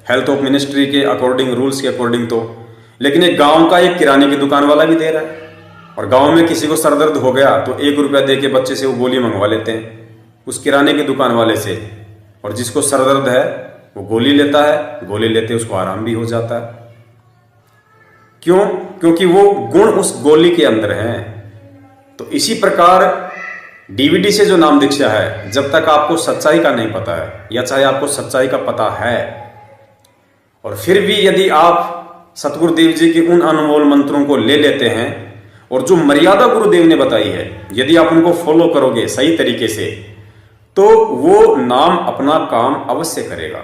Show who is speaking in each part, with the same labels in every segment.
Speaker 1: Health of ministry के according, rules के according तो। लेकिन एक गांव का एक किराने की दुकान वाला भी दे रहा है, और गांव में किसी को सरदर्द हो गया तो 1 रुपया दे के बच्चे से वो गोली मंगवा लेते हैं उस किराने की दुकान वाले से, और जिसको सरदर्द है वो गोली लेता है, गोली लेते उसको आराम भी हो जाता है। क्यों? क्योंकि वो गुण उस गोली के अंदर हैं। तो इसी प्रकार डीवीडी से जो नाम दीक्षा है, जब तक आपको सच्चाई का नहीं पता है, या चाहे आपको सच्चाई का पता है और फिर भी यदि आप सतगुरुदेव जी के उन अनमोल मंत्रों को ले लेते हैं, और जो मर्यादा गुरुदेव ने बताई है यदि आप उनको फॉलो करोगे सही तरीके से, तो वो नाम अपना काम अवश्य करेगा।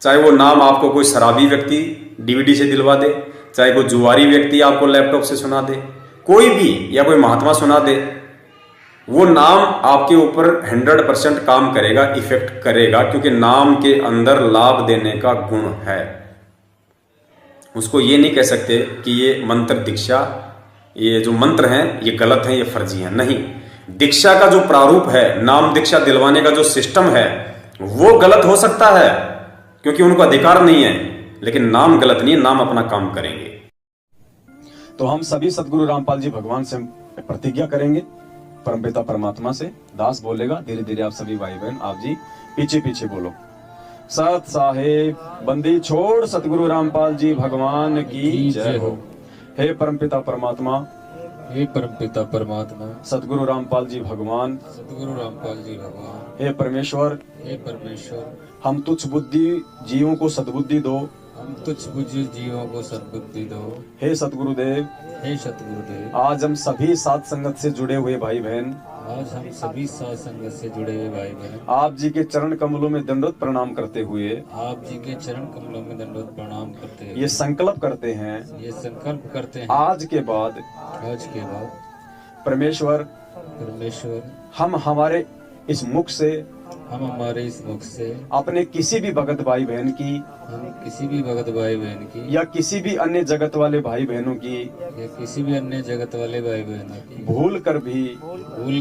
Speaker 1: चाहे वो नाम आपको कोई शराबी व्यक्ति डीवीडी से दिलवा दे, चाहे कोई जुआरी व्यक्ति आपको लैपटॉप से सुना दे, कोई भी, या कोई महात्मा सुना दे, वो नाम आपके ऊपर 100% काम करेगा, इफेक्ट करेगा, क्योंकि नाम के अंदर लाभ देने का गुण है। उसको ये नहीं कह सकते कि ये मंत्र दीक्षा, ये जो मंत्र हैं ये गलत हैं, ये फर्जी हैं, नहीं। दीक्षा का जो प्रारूप है, नाम दीक्षा दिलवाने का जो सिस्टम है, वो गलत हो सकता है क्योंकि उनको अधिकार नहीं है, लेकिन नाम गलत नहीं है, नाम अपना काम करेंगे। तो हम सभी सदगुरु रामपाल जी भगवान से प्रतिज्ञा करेंगे, परमपिता परमात्मा से। दास बोलेगा, धीरे धीरे आप सभी भाई बहन आप जी पीछे पीछे बोलो। सत साहेब बंदी छोड़ सतगुरु रामपाल जी भगवान की जय हो। हे परमपिता परमात्मा,
Speaker 2: हे परमपिता परमात्मा,
Speaker 1: सतगुरु रामपाल जी भगवान,
Speaker 2: सतगुरु रामपाल जी भगवान,
Speaker 1: हे परमेश्वर,
Speaker 2: हे परमेश्वर,
Speaker 1: हम तुच्छ बुद्धि जीवों को सद्बुद्धि दो,
Speaker 2: हम तुच्छ बुद्धि जीवों को सद्बुद्धि दो।
Speaker 1: हे सतगुरुदेव,
Speaker 2: हे सतगुरुदेव,
Speaker 1: आज हम सभी सात संगत से जुड़े हुए भाई बहन,
Speaker 2: आज हम सभी साथ संगत से जुड़े हुए भाई बहन
Speaker 1: आप जी के चरण कमलों में दंडवत प्रणाम करते हुए
Speaker 2: आप जी के चरण कमलों में दंडवत प्रणाम करते हैं।
Speaker 1: ये संकल्प करते हैं,
Speaker 2: ये संकल्प करते हैं,
Speaker 1: आज के बाद
Speaker 2: आज के बाद
Speaker 1: परमेश्वर,
Speaker 2: परमेश्वर,
Speaker 1: हम हमारे इस मुख से,
Speaker 2: हम हमारे इस मुख से
Speaker 1: अपने किसी भी भगत भाई बहन की,
Speaker 2: हम किसी भी भगत भाई बहन की
Speaker 1: या किसी भी अन्य जगत वाले भाई बहनों की
Speaker 2: या किसी भी अन्य जगत वाले भाई बहनों की
Speaker 1: भूल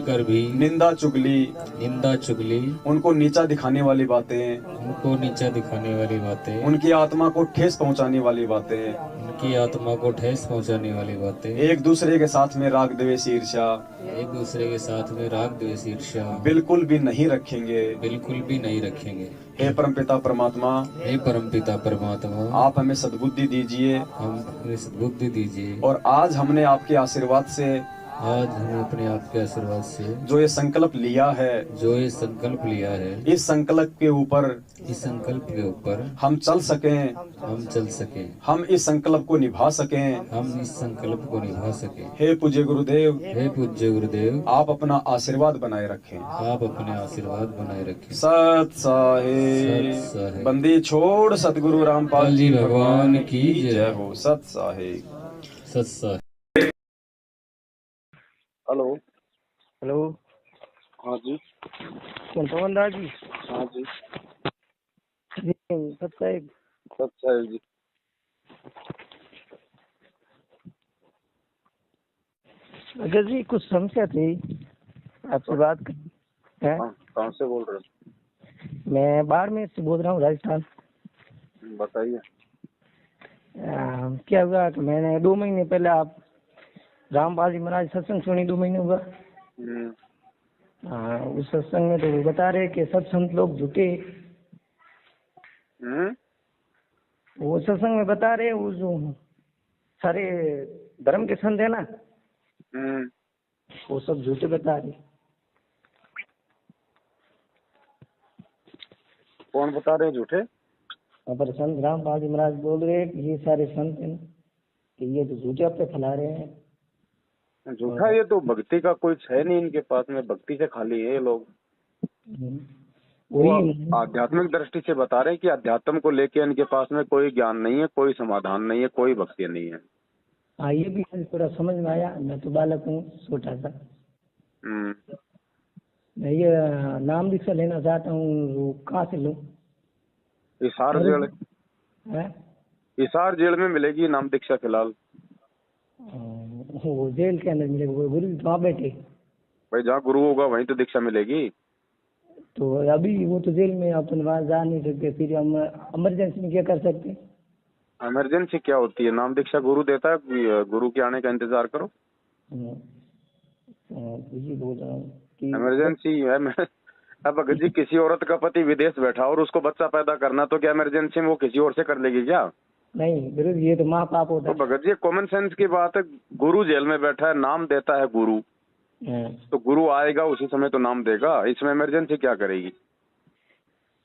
Speaker 1: कर भी निंदा चुगली,
Speaker 2: निंदा चुगली,
Speaker 1: उनको नीचा दिखाने वाली बातें,
Speaker 2: उनको नीचा दिखाने वाली बातें,
Speaker 1: उनकी आत्मा को ठेस पहुंचाने वाली बातें,
Speaker 2: उनकी आत्मा को ठेस पहुंचाने वाली बातें,
Speaker 1: एक दूसरे के साथ में राग द्वेष ईर्ष्या
Speaker 2: एक दूसरे के साथ में राग द्वेष ईर्ष्या
Speaker 1: बिल्कुल भी नहीं रखेंगे।
Speaker 2: बिल्कुल भी नहीं रखेंगे।
Speaker 1: हे परमपिता परमात्मा,
Speaker 2: हे परमपिता परमात्मा,
Speaker 1: आप हमें सद्बुद्धि दीजिए,
Speaker 2: हम अपनी सद्बुद्धि दीजिए,
Speaker 1: और आज हमने आपके आशीर्वाद से,
Speaker 2: आज हम अपने आपके आशीर्वाद से
Speaker 1: जो ये संकल्प लिया है,
Speaker 2: जो ये संकल्प लिया है,
Speaker 1: इस संकल्प के ऊपर
Speaker 2: इस संकल्प के ऊपर
Speaker 1: हम चल सकें,
Speaker 2: हम चल सके,
Speaker 1: हम इस संकल्प को निभा सकें।
Speaker 2: हम इस संकल्प को निभा सके।
Speaker 1: हे पूज्य गुरुदेव,
Speaker 2: हे पूज्य गुरुदेव,
Speaker 1: आप अपना आशीर्वाद बनाए रखें।
Speaker 2: आप अपने आशीर्वाद बनाए रखें।
Speaker 1: सत
Speaker 2: सत
Speaker 1: साहेब
Speaker 2: साहेब
Speaker 1: बंदी छोड़ सतगुरु रामपाल जी भगवान की जय हो। सत साहेब।
Speaker 2: सत साहेब।
Speaker 3: हेलो।
Speaker 4: हेलो,
Speaker 3: हाँ जी।
Speaker 4: कौन पवन दास जी?
Speaker 3: हाँ जी।
Speaker 4: जी सत साहेब।
Speaker 3: सच है जी।
Speaker 4: अगर जी कुछ समस्या थी, आपसे बात करनी है।
Speaker 3: कहाँ से बोल रहे हो?
Speaker 4: मैं बाड़मेर से बोल रहा हूँ, राजस्थान।
Speaker 3: बताइए।
Speaker 4: क्या हुआ कि मैंने 2 महीने पहले आप रामपाल जी महाराज सत्संग सुनी, 2 महीने हुआ। उस सत्संग में तो वो बता रहे कि सब संत लोग झूठे। वो सत्संग में बता रहे वो जो सारे धर्म के संत है ना, वो सब झूठे बता रहे।
Speaker 3: कौन बता रहे हैं झूठे?
Speaker 4: पर संत रामपाल जी महाराज बोल रहे हैं कि ये सारे संत हैं कि ये तो झूठे पे फैला रहे हैं।
Speaker 3: झूठा? ये तो भक्ति का कुछ है नहीं इनके पास में, भक्ति से खाली है ये लोग। वो आध्यात्मिक दृष्टि से बता रहे हैं कि अध्यात्म को लेके इनके पास में कोई ज्ञान नहीं है, कोई समाधान नहीं है, कोई भक्ति नहीं है।
Speaker 4: हाँ, ये भी थोड़ा समझ में आया। मैं तो बालक हूँ, छोटा सा। मैं ये नाम दीक्षा लेना चाहता हूँ, वो कहाँ से लूँ?
Speaker 3: हिसार जेल, हिसार जेल में मिलेगी नाम दीक्षा फिलहाल।
Speaker 4: वो जेल के अंदर मिलेगा? वो गुरु वहाँ बैठे?
Speaker 3: भाई जहाँ गुरु होगा वहीं तो दीक्षा मिलेगी।
Speaker 4: तो अभी वो तो जेल में, अपन वहाँ जा नहीं सकते, फिर हम इमरजेंसी में क्या कर सकते हैं?
Speaker 3: इमरजेंसी क्या होती है? नाम दीक्षा गुरु देता है, गुरु के आने का इंतजार करो।
Speaker 4: यही बोल रहा हूँ कि
Speaker 3: इमरजेंसी है अब अगर जी किसी औरत का पति विदेश बैठा और उसको बच्चा पैदा करना, तो क्या इमरजेंसी में वो किसी और से कर लेगी क्या?
Speaker 4: नहीं गुरु जी, ये तो महापाप होता
Speaker 3: तो भगत जी कॉमन सेंस की बात है। गुरु जेल में बैठा है, नाम देता है गुरु,
Speaker 4: है।
Speaker 3: तो गुरु आएगा उसी समय तो नाम देगा, इसमें इमरजेंसी क्या करेगी?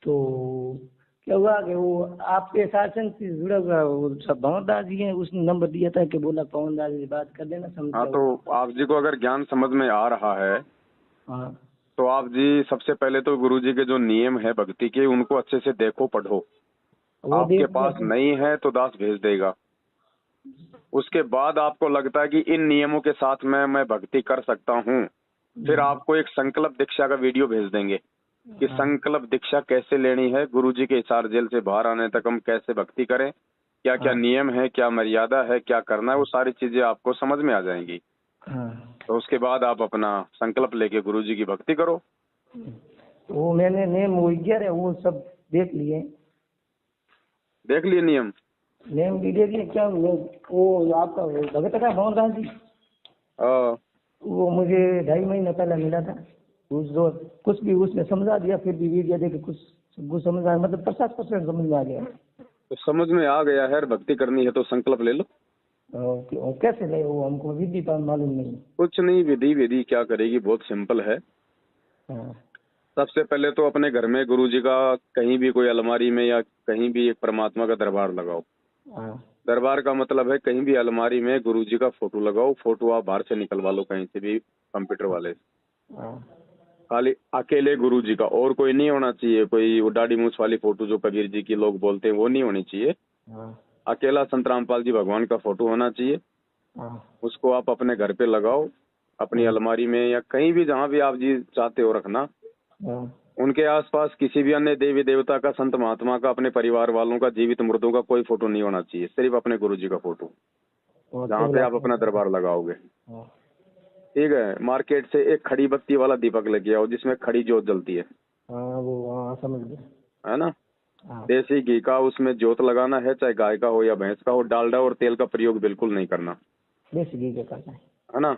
Speaker 4: तो क्या हुआ कि वो आपके शासन से जुड़ा हुआ वो सब भवन दास जी हैं, उसने नंबर दिया था कि बोला पवन दास जी से बात कर लेना, समझ
Speaker 3: हाँ,
Speaker 4: गया
Speaker 3: तो
Speaker 4: वो।
Speaker 3: आप जी को अगर ज्ञान समझ में आ रहा है
Speaker 4: हाँ
Speaker 3: तो आप जी सबसे पहले तो गुरु जी के जो नियम है भक्ति के, उनको अच्छे से देखो, पढ़ो।
Speaker 4: वो
Speaker 3: आपके
Speaker 4: देख
Speaker 3: पास
Speaker 4: लिया।
Speaker 3: नहीं है तो दास भेज देगा। उसके बाद आपको लगता है कि इन नियमों के साथ में मैं भक्ति कर सकता हूँ, फिर आपको एक संकल्प दीक्षा का वीडियो भेज देंगे कि संकल्प दीक्षा कैसे लेनी है, गुरुजी के हिसार जेल से बाहर आने तक हम कैसे भक्ति करें, क्या क्या नियम है, क्या मर्यादा है, क्या करना है, वो सारी चीजें आपको समझ में आ जाएंगी। तो उसके बाद आप अपना संकल्प लेके गुरुजी की भक्ति करो।
Speaker 4: वो मैंने नेम वो 11 वो सब देख लिए।
Speaker 3: देख लिए नियम?
Speaker 4: नेम भी देख लिए। क्या वो आपका वो भगत का भवन दास जी,
Speaker 3: हाँ,
Speaker 4: वो मुझे 2.5 महीने पहले मिला था। कुछ भी उसने समझा दिया, फिर भी वीडियो देख के कुछ समझ आया, मतलब 50% समझ में आ गया।
Speaker 3: तो समझ में आ गया है, भक्ति करनी है तो संकल्प ले लो।
Speaker 4: कैसे ले, वो हमको विधि का मालूम नहीं।
Speaker 3: कुछ नहीं, विधि क्या करेगी, बहुत सिंपल है।
Speaker 4: हाँ
Speaker 3: सबसे पहले तो अपने घर में गुरुजी का कहीं भी कोई अलमारी में या कहीं भी एक परमात्मा का दरबार लगाओ।
Speaker 4: हाँ
Speaker 3: दरबार का मतलब है कहीं भी अलमारी में गुरुजी का फोटो लगाओ। फोटो आप बाहर से निकलवा लो कहीं से भी, कंप्यूटर वाले से।
Speaker 4: हाँ
Speaker 3: खाली अकेले गुरुजी का, और कोई नहीं होना चाहिए। कोई वो दाढ़ी मूछ वाली फोटो जो कबीर जी की लोग बोलते हैं वो नहीं होनी चाहिए।
Speaker 4: हाँ
Speaker 3: अकेला संत रामपाल जी भगवान का फोटो होना चाहिए।
Speaker 4: हाँ
Speaker 3: उसको आप अपने घर पे लगाओ, अपनी अलमारी में या कहीं भी जहाँ भी आप जी चाहते हो रखना।
Speaker 4: हाँ
Speaker 3: उनके आसपास किसी भी अन्य देवी देवता का, संत महात्मा का, अपने परिवार वालों का, जीवित मुर्दों का कोई फोटो नहीं होना चाहिए। सिर्फ अपने गुरुजी का फोटो जहाँ पे आप अपना दरबार लगाओगे।
Speaker 4: हाँ
Speaker 3: ठीक है। मार्केट से एक खड़ी बत्ती वाला दीपक लेके आओ जिसमें खड़ी जोत जलती है
Speaker 4: वो समझ गया।
Speaker 3: है ना।
Speaker 4: हाँ
Speaker 3: देसी घी का उसमें जोत लगाना है, चाहे गाय का हो या भैंस का हो। डालडा और तेल का प्रयोग बिल्कुल नहीं करना,
Speaker 4: देसी घी का करना
Speaker 3: है ना।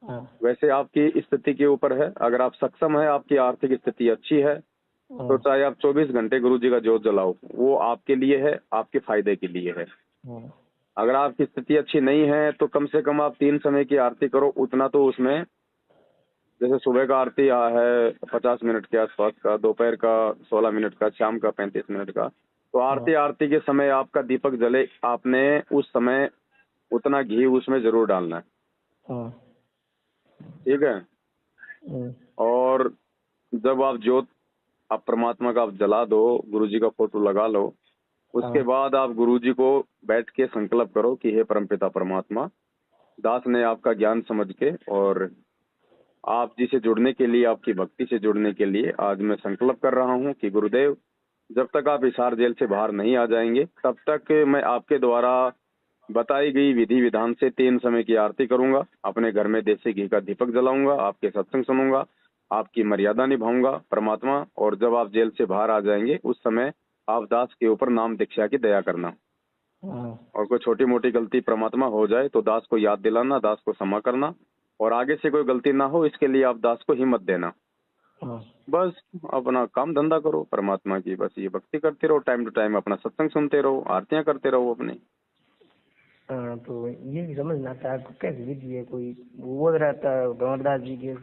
Speaker 4: है।
Speaker 3: वैसे आपकी स्थिति के ऊपर है। अगर आप सक्षम है, आपकी आर्थिक स्थिति अच्छी है, तो चाहे आप 24 घंटे गुरुजी का जोत जलाओ, वो आपके लिए है, आपके फायदे के लिए है। अगर आपकी स्थिति अच्छी नहीं है तो कम से कम आप 3 समय की आरती करो। उतना तो उसमें, जैसे सुबह का आरती है 50 मिनट के आसपास का, दोपहर का 16 मिनट का, शाम का 35 मिनट का। तो आरती के समय आपका दीपक जले, आपने उस समय उतना घी उसमें जरूर डालना है। ठीक है। और जब आप जोत आप परमात्मा का आप जला दो, गुरुजी का फोटो लगा लो, उसके बाद आप गुरुजी को बैठ के संकल्प करो कि हे परमपिता परमात्मा, दास ने आपका ज्ञान समझ के और आप जी से जुड़ने के लिए, आपकी भक्ति से जुड़ने के लिए आज मैं संकल्प कर रहा हूँ कि गुरुदेव, जब तक आप हिसार जेल से बाहर नहीं आ जाएंगे तब तक मैं आपके द्वारा बताई गई विधि विधान से 3 समय की आरती करूंगा, अपने घर में देसी घी का दीपक जलाऊंगा, आपके सत्संग सुनूंगा, आपकी मर्यादा निभाऊंगा परमात्मा। और जब आप जेल से बाहर आ जाएंगे उस समय आप दास के ऊपर नाम दीक्षा की दया करना। और कोई छोटी मोटी गलती परमात्मा हो जाए तो दास को याद दिलाना, दास को क्षमा करना, और आगे से कोई गलती ना हो इसके लिए आप दास को हिम्मत देना। बस अपना काम धंधा करो परमात्मा की, बस ये भक्ति करते रहो, टाइम टू टाइम अपना सत्संग सुनते रहो, आरतियां करते रहो अपनी।
Speaker 4: तो ये भी समझना था आपको कैसे विधि है। कोई वो बोल रहा था भगवान जी के,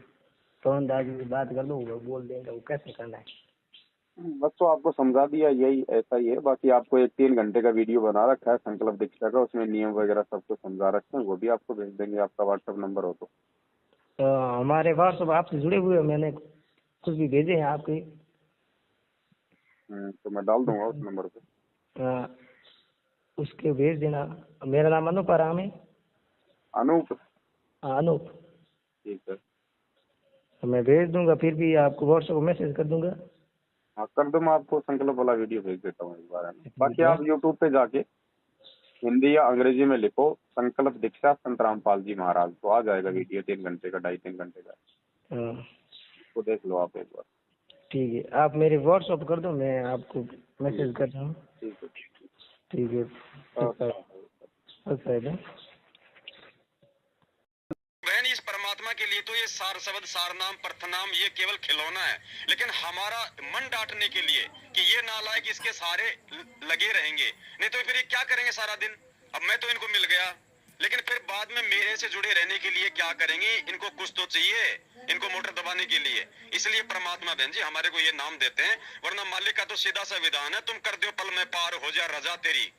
Speaker 4: पवन दास जी से बात कर लो, वो बोल देंगे वो कैसे करना है।
Speaker 3: बस तो आपको समझा दिया, यही ऐसा ही है। बाकी आपको एक 3 घंटे का वीडियो बना रखा है संकल्प दीक्षा का, उसमें नियम वगैरह सब कुछ समझा रखे हैं, वो भी आपको भेज देंगे, आपका व्हाट्सएप नंबर हो तो।
Speaker 4: हमारे व्हाट्सएप आपसे जुड़े हुए, मैंने कुछ भी भेजे हैं आपके।
Speaker 3: तो मैं डाल दूंगा उस नंबर पे।
Speaker 4: उसके भेज देना। मेरा नाम अनूप आराम है।
Speaker 3: अनूप?
Speaker 4: अनूप।
Speaker 3: ठीक है,
Speaker 4: मैं भेज दूंगा, फिर भी आपको व्हाट्सएप को मैसेज कर दूंगा।
Speaker 3: हाँ कर दो। मैं आपको संकल्प वाला वीडियो भेज देता हूँ इस बारे में। बाकी आप यूट्यूब पे जाके हिंदी या अंग्रेजी में लिखो संकल्प दीक्षा संत रामपाल जी महाराज, तो आ जाएगा वीडियो 3 घंटे का, 2.5-3 घंटे का। उसको देख लो आप एक बार।
Speaker 4: ठीक है, आप मेरे व्हाट्सअप कर दो, मैं आपको मैसेज कर रहा हूँ। ठीक है। अच्छा है।
Speaker 1: बहन, इस परमात्मा के लिए तो ये सार शब्द, सार नाम, प्रथनाम ये केवल खिलौना है, लेकिन हमारा मन डांटने के लिए कि ये नालायक इसके सहारे लगे रहेंगे, नहीं तो फिर ये क्या करेंगे सारा दिन। अब मैं तो इनको मिल गया, लेकिन फिर बाद में मेरे से जुड़े रहने के लिए क्या करेंगे, इनको कुछ तो चाहिए, इनको मोटर दबाने के लिए। इसलिए परमात्मा बहन जी हमारे को ये नाम देते हैं, वरना मालिक का तो सीधा सा विधान है, तुम कर दो पल में पार, हो जा रजा तेरी।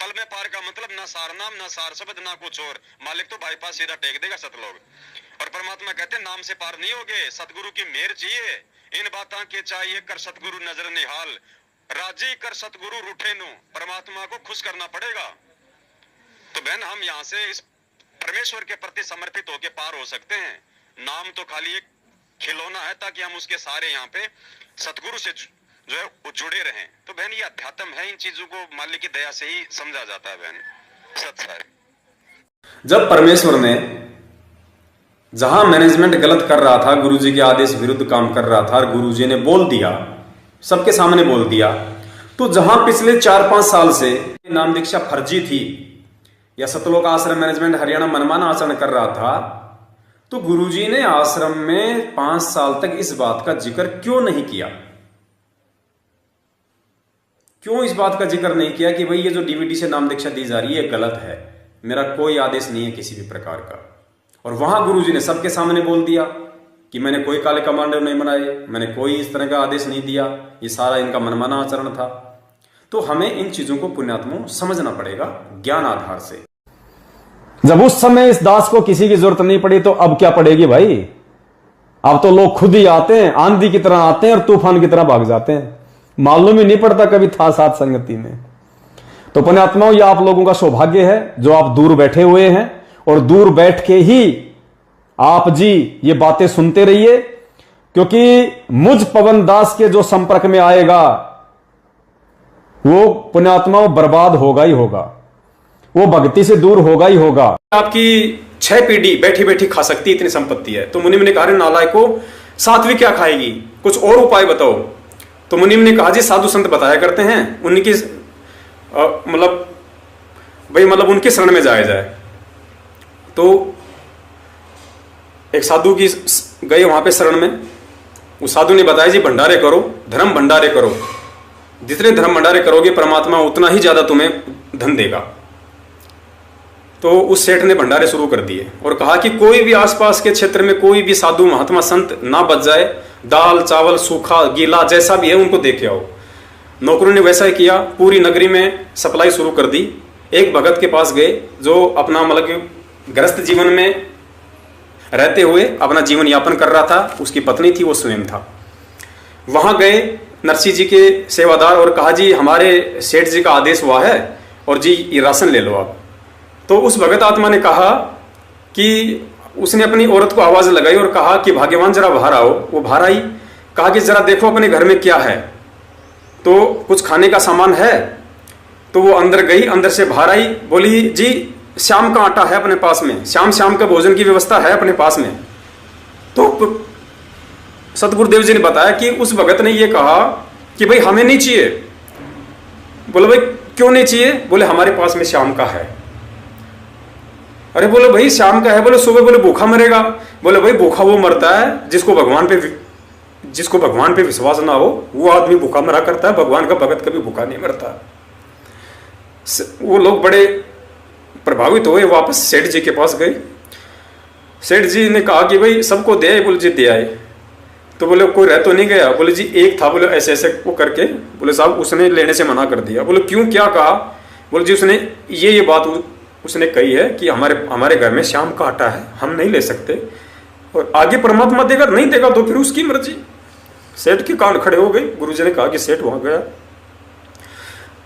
Speaker 1: पल में पार का मतलब ना सार नाम, ना सार शब्द, ना कुछ और। मालिक तो बाईपास सीधा टेक देगा सतलोग। और परमात्मा कहते हैं नाम से पार नहीं होगे, सतगुरु की मेहर चाहिए। इन बातों के चाहिए कर सतगुरु नजर निहाल, राजी कर सतगुरु रूठे नु। परमात्मा को खुश करना पड़ेगा। तो बहन हम यहाँ से इस परमेश्वर के प्रति समर्पित होकर पार हो सकते हैं। नाम तो खाली एक खिलौना है ताकि हम उसके सारे यहाँ पे सतगुरु से जो है वो जुड़े रहें। तो बहन ये अध्यात्म है, इन चीजों को मालिक की दया से ही समझा जाता है बहन। सच है। जब परमेश्वर ने जहां मैनेजमेंट गलत कर रहा था, गुरुजी के आदेश विरुद्ध काम कर रहा था, और गुरुजी ने बोल दिया, सबके सामने बोल दिया, तो जहां पिछले 4-5 साल से नाम दीक्षा फर्जी थी या सतलोक आश्रम मैनेजमेंट हरियाणा मनमाना आचरण कर रहा था, तो गुरुजी ने आश्रम में 5 साल तक इस बात का जिक्र क्यों नहीं किया? क्यों इस बात का जिक्र नहीं किया कि भाई ये जो डीवीडी से नाम दीक्षा दी जा रही है गलत है, मेरा कोई आदेश नहीं है किसी भी प्रकार का। और वहां गुरुजी ने सबके सामने बोल दिया कि मैंने कोई काले कमांडर नहीं बनाए, मैंने कोई इस तरह का आदेश नहीं दिया, ये सारा इनका मनमाना आचरण था। तो हमें इन चीजों को पुण्यात्मों समझना पड़ेगा ज्ञान आधार से।
Speaker 5: जब उस समय इस दास को किसी की जरूरत नहीं पड़ी तो अब क्या पड़ेगी भाई? अब तो लोग खुद ही आते हैं, आंधी की तरह आते हैं और तूफान की तरह भाग जाते हैं, मालूम ही नहीं पड़ता कभी था साथ संगति में। तो पुण्यात्माओं, यह आप लोगों का सौभाग्य है जो आप दूर बैठे हुए हैं, और दूर बैठ के ही आप जी ये बातें सुनते रहिए, क्योंकि मुझ पवन दास के जो संपर्क में आएगा वो पुण्यात्माओं बर्बाद होगा ही होगा, वो भक्ति से दूर होगा ही होगा।
Speaker 1: आपकी 6 पीढ़ी बैठी बैठी खा सकती इतनी संपत्ति है। तो मुनिम ने कहा नालायक को 7वीं क्या खाएगी, कुछ और उपाय बताओ। तो मुनिम ने कहा जी साधु संत बताया करते हैं, उनकी मतलब उनके शरण में जाया जाए। तो एक साधु की गए वहां पे शरण में, उस साधु ने बताया जी भंडारे करो, धर्म भंडारे करो, जितने धर्म भंडारे करोगे परमात्मा उतना ही ज्यादा तुम्हें धन देगा। तो उस सेठ ने भंडारे शुरू कर दिए और कहा कि कोई भी आसपास के क्षेत्र में कोई भी साधु महात्मा संत ना बच जाए, दाल चावल सूखा गीला जैसा भी है उनको देके आओ। नौकरों ने वैसा ही किया, पूरी नगरी में सप्लाई शुरू कर दी। एक भगत के पास गए जो अपना मतलब गृहस्थ जीवन में रहते हुए अपना जीवन यापन कर रहा था, उसकी पत्नी थी, वो स्वयं था। वहां गए नरसिंह जी के सेवादार और कहा जी हमारे सेठ जी का आदेश हुआ है और जी ये राशन ले लो आप। तो उस भगत आत्मा ने कहा कि उसने अपनी औरत को आवाज लगाई और कहा कि भाग्यवान जरा बाहर आओ। वो बाहर आई, कहा कि जरा देखो अपने घर में क्या है, तो कुछ खाने का सामान है। तो वो अंदर गई, अंदर से बाहर आई, बोली जी शाम का आटा है अपने पास में, शाम का भोजन की व्यवस्था है अपने पास में। तो सतगुरुदेव जी ने बताया कि उस भगत ने ये कहा कि भाई हमें नहीं चाहिए। बोले भाई क्यों नहीं चाहिए? बोले हमारे पास में शाम का है। अरे बोले भाई शाम का है, बोले सुबह बोले भूखा मरेगा। बोले भाई भूखा वो मरता है जिसको भगवान पे विश्वास ना हो, वो आदमी भूखा मरा करता है, भगवान का भगत कभी भूखा नहीं मरता। वो लोग बड़े प्रभावित हुए, वापस सेठ जी के पास गए। सेठ जी ने कहा कि भाई सबको दे आए। बोले जी दे आए। तो बोले कोई रह तो नहीं गया? बोले जी एक था, बोले ऐसे ऐसे वो करके, बोले साहब उसने लेने से मना कर दिया। बोले क्यों, क्या कहा? बोले जी उसने ये बात उसने कही है कि हमारे घर में शाम का आटा है, हम नहीं ले सकते, और आगे परमात्मा देगा, नहीं देगा तो फिर उसकी मर्जी। सेठ के कान खड़े हो गए। गुरुजी ने कहा कि सेठ वहां गया,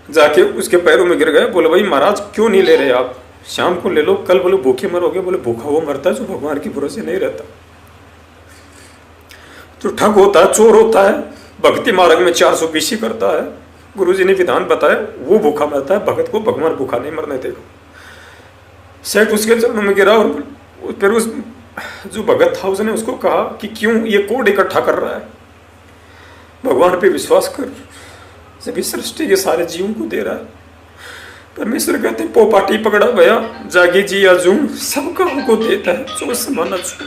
Speaker 1: जाके उसके पैरों में गिर गए। बोले भाई महाराज क्यों नहीं ले रहे आप, शाम को ले लो, कल बोले भूखे मरोगे। बोले भूखा वो मरता है जो भगवान की भरोसे नहीं रहता, जो ठग होता है, चोर होता है, भक्ति मार्ग में 420 करता है। गुरुजी ने विधान बताया वो भूखा मरता है, भगत को भगवान भूखा नहीं मरने देगा। सेठ उसके चरणों में गिरा और फिर उस जो भगत था उसने उसको कहा कि क्यों ये कोड इकट्ठा कर रहा है। भगवान पे विश्वास कर, सभी सृष्टि के सारे जीवों को दे रहा है। परमेश्वर कहते हैं पोपाटी पकड़ा भया जागी जी या जूम, सबका हमको देता है जो समाना छू।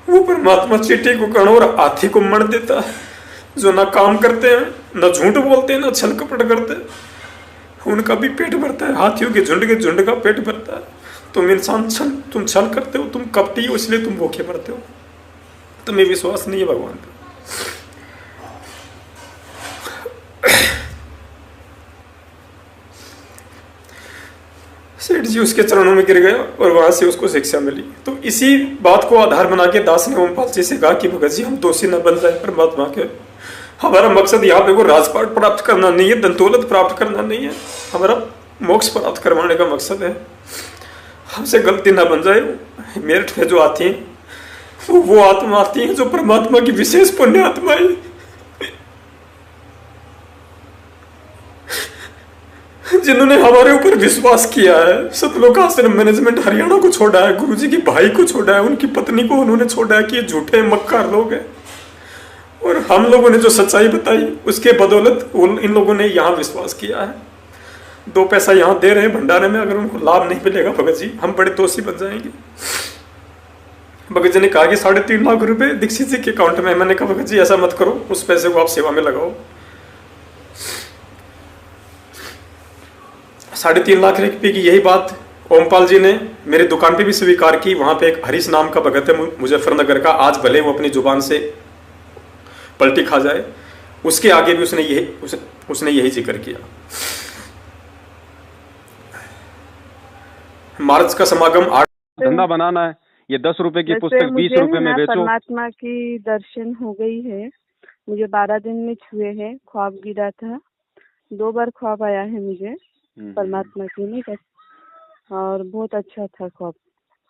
Speaker 1: वो परमात्मा चींटी को कण और हाथी को मण देता है, जो ना काम करते हैं, ना झूठ बोलते हैं, ना छल कपट करते हैं, उनका भी पेट भरता है। हाथियों के झुंड का पेट भरता है। तुम इंसान तुम छल करते हो, तुम कपटी हो, इसलिए तुम भूखे मरते हो। तुम्हें विश्वास नहीं है भगवान पे। सेठ जी उसके चरणों में गिर गया और वहां से उसको शिक्षा मिली। तो इसी बात को आधार बना के दास ने ओमपाल जी से कहा कि भगत जी हम दोषी न बन जाए परमात्मा के। हमारा मकसद यहाँ पे वो राजपाट प्राप्त करना नहीं है, धन दौलत प्राप्त करना नहीं है, हमारा मोक्ष प्राप्त करवाने का मकसद है। हमसे गलती ना बन जाए। मेरठ में जो आती हैं वो आत्मा आती है जो परमात्मा की विशेष पुण्य आत्मा है, जिन्होंने हमारे ऊपर विश्वास किया है। सतलोक आश्रम मैनेजमेंट हरियाणा को छोड़ा है, गुरुजी की भाई को छोड़ा है, उनकी पत्नी को उन्होंने छोड़ा है कि ये झूठे मक्कार लोग हैं। और हम लोगों ने जो सच्चाई बताई उसके बदौलत इन लोगों ने यहाँ विश्वास किया है। 2 पैसा यहाँ दे रहे हैं भंडारे में, अगर उनको लाभ नहीं मिलेगा भगत जी हम बड़े दोषी बन जाएंगे। भगत जी ने कहा कि 3.5 लाख रुपए दीक्षित जी के अकाउंट में। मैंने कहा भगत जी ऐसा मत करो, उस पैसे को आप सेवा में लगाओ। 3.5 लाख रुपए की यही बात ओमपाल जी ने मेरी दुकान पे भी स्वीकार की। वहां पे एक हरीश नाम का भगत है मुजफ्फरनगर का, आज भले वो अपनी जुबान से पलटी खा जाए, उसके आगे भी उसने यही जिक्र किया। मार्च का समागम 8
Speaker 5: धंधा बनाना है, ये 10 रुपए की पुस्तक 20 रुपए में बेचो।
Speaker 6: परमात्मा की दर्शन हो गई है, मुझे 12 दिन में छुए हैं। ख्वाब गिरा था, 2 बार ख्वाब आया है मुझे परमात्मा की, नहीं कर, और बहुत अच्छा था ख्वाब।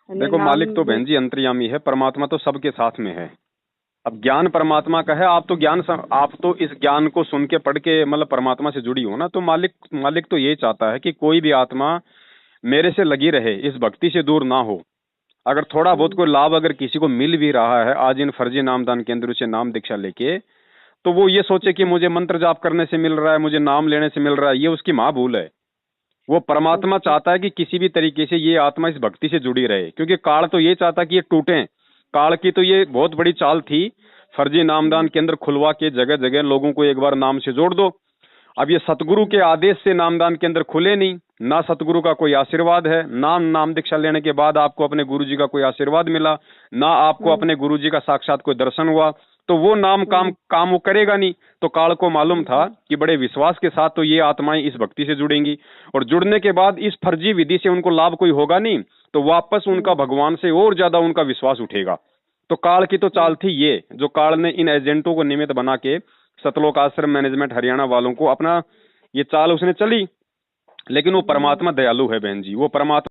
Speaker 5: देखो मालिक तो बहन जी अंतर्यामी है, परमात्मा तो सबके साथ में है। अब ज्ञान परमात्मा का है, आप तो इस ज्ञान को सुन के पढ़ के मतलब परमात्मा से जुड़ी हो ना, तो मालिक तो ये चाहता है कि कोई भी आत्मा मेरे से लगी रहे, इस भक्ति से दूर ना हो। अगर थोड़ा बहुत कोई लाभ अगर किसी को मिल भी रहा है आज इन फर्जी नामदान केंद्रों से नाम दीक्षा लेके, तो वो ये सोचे कि मुझे मंत्र जाप करने से मिल रहा है, मुझे नाम लेने से मिल रहा है, ये उसकी महाभूल है। वो परमात्मा चाहता है कि किसी भी तरीके से ये आत्मा इस भक्ति से जुड़ी रहे, क्योंकि काल तो ये चाहता कि ये टूटे। काल की तो ये बहुत बड़ी चाल थी, फर्जी नामदान केंद्र खुलवा के जगह जगह लोगों को एक बार नाम से जोड़ दो। अब ये सतगुरु के आदेश से नामदान केंद्र खुले नहीं, ना सतगुरु का कोई आशीर्वाद है, नाम दीक्षा लेने के बाद आपको अपने गुरुजी का कोई आशीर्वाद मिला, ना आपको अपने गुरुजी का साक्षात कोई दर्शन हुआ, तो वो नाम काम वो करेगा नहीं। तो काल को मालूम था कि बड़े विश्वास के साथ तो ये आत्माएं इस भक्ति से जुड़ेंगी, और जुड़ने के बाद इस फर्जी विधि से उनको लाभ कोई होगा नहीं, तो वापस उनका भगवान से और ज्यादा उनका विश्वास उठेगा। तो काल की तो चाल थी ये, जो काल ने इन एजेंटों को निमित्त बना के सतलोक आश्रम मैनेजमेंट हरियाणा वालों को अपना ये चाल उसने चली। लेकिन वो परमात्मा दयालु है बहन जी, वो परमात्मा